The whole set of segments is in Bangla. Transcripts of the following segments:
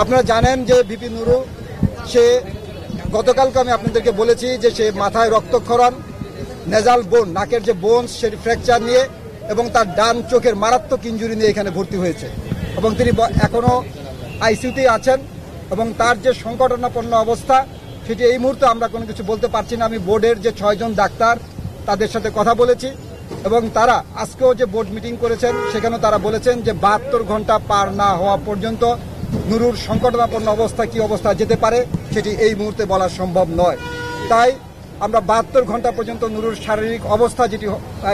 আপনারা জানেন যে ভিপি নুরু সে গতকালকে আমি আপনাদেরকে বলেছি যে সে মাথায় রক্তক্ষরণ, নেজাল বোন, নাকের যে বোন সেটি ফ্র্যাকচার নিয়ে এবং তার ডান চোখের মারাত্মক ইনজুরি নিয়ে এখানে ভর্তি হয়েছে এবং তিনি এখনও আইসিইউতেই আছেন এবং তার যে সংকটাপন্ন অবস্থা সেটি এই মুহূর্তে আমরা কোনো কিছু বলতে পারছি না। আমি বোর্ডের যে 6 জন ডাক্তার তাদের সাথে কথা বলেছি এবং তারা আজকেও যে বোর্ড মিটিং করেছেন সেখানেও তারা বলেছেন যে 72 ঘন্টা পার না হওয়া পর্যন্ত নুরুর সংকটাপন্ন অবস্থা কি অবস্থা যেতে পারে সেটি এই মুহূর্তে বলা সম্ভব নয়। তাই আমরা 72 ঘন্টা পর্যন্ত নুরুর শারীরিক অবস্থা যেটি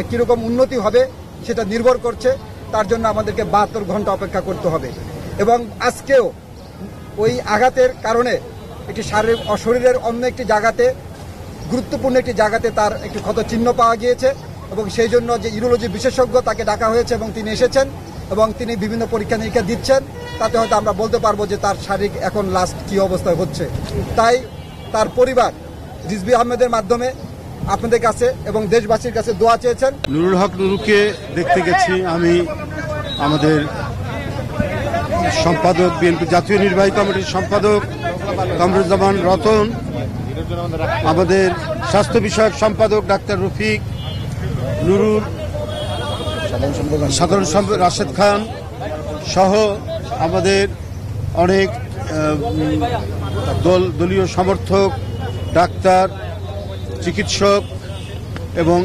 কীরকম উন্নতি হবে সেটা নির্ভর করছে, তার জন্য আমাদেরকে 72 ঘন্টা অপেক্ষা করতে হবে। এবং আজকেও ওই আঘাতের কারণে একটি শরীরের অন্য একটি জায়গাতে, গুরুত্বপূর্ণ একটি জায়গাতে তার একটি ক্ষত চিহ্ন পাওয়া গিয়েছে এবং সেই জন্য যে ইউরোলজি বিশেষজ্ঞ তাকে ডাকা হয়েছে এবং তিনি এসেছেন এবং তিনি বিভিন্ন পরীক্ষা নিরীক্ষা দিচ্ছেন, তাতে হয়তো আমরা বলতে পারবো যে তার শারীরিক এখন লাস্ট কী অবস্থায় হচ্ছে। তাই তার পরিবার রিজভী আহমেদের মাধ্যমে আপনাদের কাছে এবং দেশবাসীর কাছে দোয়া চেয়েছেন। নুরুল হক নুরুকে দেখতে গেছি আমি, আমাদের সম্পাদক, বিএনপি জাতীয় নির্বাহী কমিটির সম্পাদক কামরুজ্জামান রতন, আমাদের স্বাস্থ্য বিষয়ক সম্পাদক ডাক্তার রফিক, নুরুল সাধারণ সম্পাদক রাশেদ খান সহ আমাদের অনেক দলীয় সমর্থক, ডাক্তার, চিকিৎসক এবং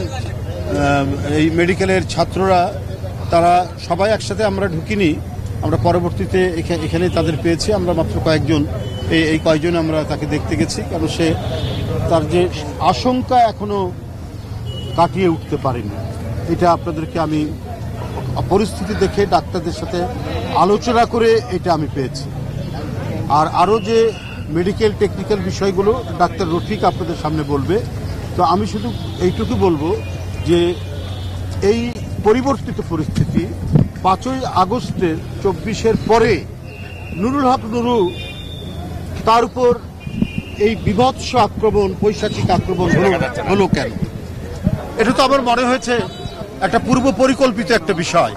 এই মেডিকেলের ছাত্ররা, তারা সবাই একসাথে আমরা ঢুকিনি, আমরা পরবর্তীতে এখানে তাদের পেয়েছি। আমরা মাত্র কয়েকজন, এই কয়েকজন আমরা তাকে দেখতে গেছি, কারণ সে তার যে আশঙ্কা এখনো কাটিয়ে উঠতে পারেনি। এটা আপনাদেরকে আমি পরিস্থিতি দেখে ডাক্তারদের সাথে আলোচনা করে এটা আমি পেয়েছি। আর আরও যে মেডিকেল টেকনিক্যাল বিষয়গুলো ডাক্তার রফিক আপনাদের সামনে বলবে। তো আমি শুধু এইটুকু বলবো যে এই পরিবর্তিত পরিস্থিতি 5ই আগস্টের 24-এর পরে নুরুল হক নুরু, তার উপর এই বীভৎস আক্রমণ, পৈশাচিক আক্রমণ হলো কেন? এটা তো আমার মনে হয়েছে একটা পূর্ব পরিকল্পিত একটা বিষয়,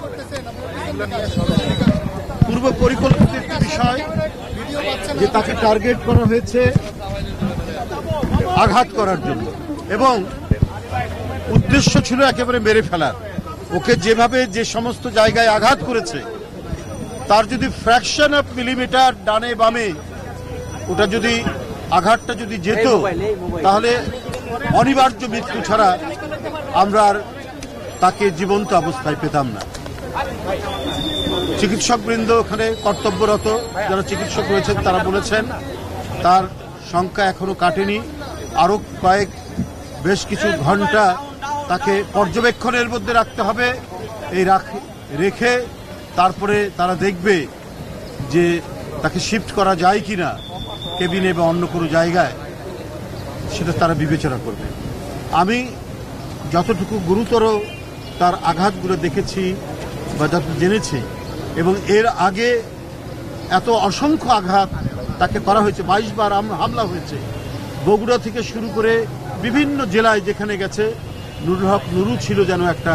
যে তাকে টার্গেট করা হয়েছে আঘাত করার জন্য এবং উদ্দেশ্য ছিল একেবারে মেরে ফেলার। ওকে যেভাবে যে সমস্ত জায়গায় আঘাত করেছে, তার যদি ফ্র্যাকশন অফ মিলিমিটার ডানে বামে ওটা যদি আঘাতটা যদি যেত, তাহলে অনিবার্য মৃত্যু ছাড়া আমরা আর তাকে জীবন্ত অবস্থায় পেতাম না। চিকিৎসকবৃন্দ ওখানে কর্তব্যরত যারা চিকিৎসক রয়েছেন তারা বলেছেন তার সংখ্যা এখনো কাটেনি, আরো বেশ কিছু ঘন্টা তাকে পর্যবেক্ষণের মধ্যে রাখতে হবে। এই রেখে তারপরে তারা দেখবে যে তাকে শিফট করা যায় কিনা কেবিনে বা অন্য কোনো জায়গায়, সেটা তারা বিবেচনা করবে। আমি যতটুকু গুরুতর তার আঘাতগুলো দেখেছি বা যত জেনেছি, এবং এর আগে এত অসংখ্য আঘাত তাকে করা হয়েছে, 22 বার হামলা হয়েছে, বগুড়া থেকে শুরু করে বিভিন্ন জেলায় যেখানে গেছে। নুরুল হক নুরু ছিল যেন একটা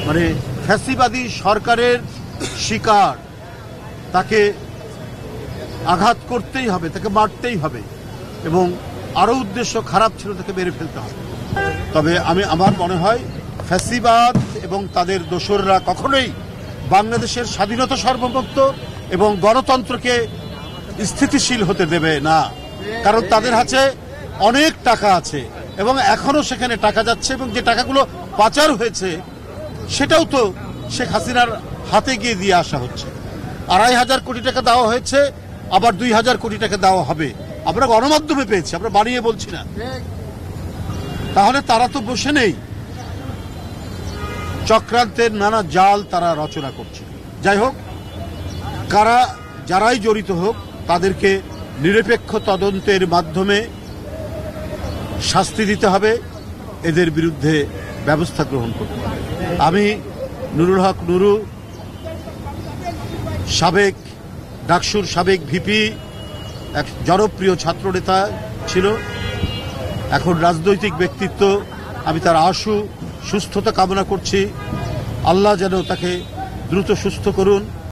মানে ফ্যাসিবাদী সরকারের শিকার, তাকে আঘাত করতেই হবে, তাকে মারতেই হবে এবং আরও উদ্দেশ্য খারাপ ছিল, তাকে মেরে ফেলতে হবে। তবে আমার মনে হয় ফ্যাসিবাদ এবং তাদের দোসররা কখনোই বাংলাদেশের স্বাধীনতা, সার্বভৌমত্ব এবং গণতন্ত্রকে স্থিতিশীল হতে দেবে না, কারণ তাদের হাতে অনেক টাকা আছে এবং এখনো সেখানে টাকা যাচ্ছে এবং যে টাকাগুলো পাচার হয়েছে সেটাও তো শেখ হাসিনার হাতে গিয়ে দিয়ে আসা হচ্ছে। 2,500 কোটি টাকা দেওয়া হয়েছে, আবার 2,000 কোটি টাকা দেওয়া হবে। আমরা গণমাধ্যমে পেয়েছি, আমরা বানিয়ে বলছি না। তাহলে তারা তো বসে নেই, চক্রান্তের নানা জাল তারা রচনা করছে। যাই হোক, যারাই জড়িত হোক তাদেরকে নিরপেক্ষ তদন্তের মাধ্যমে শাস্তি দিতে হবে, এদের বিরুদ্ধে ব্যবস্থা গ্রহণ করতে হবে। আমি নুরুল হক নুরু ডাকসুর সাবেক ভিপি, এক জনপ্রিয় ছাত্রনেতা ছিল, এখন রাজনৈতিক ব্যক্তিত্ব। আমি তার আশু সুস্থতা কামনা করছি, আল্লাহ যেন তাকে দ্রুত সুস্থ করুন।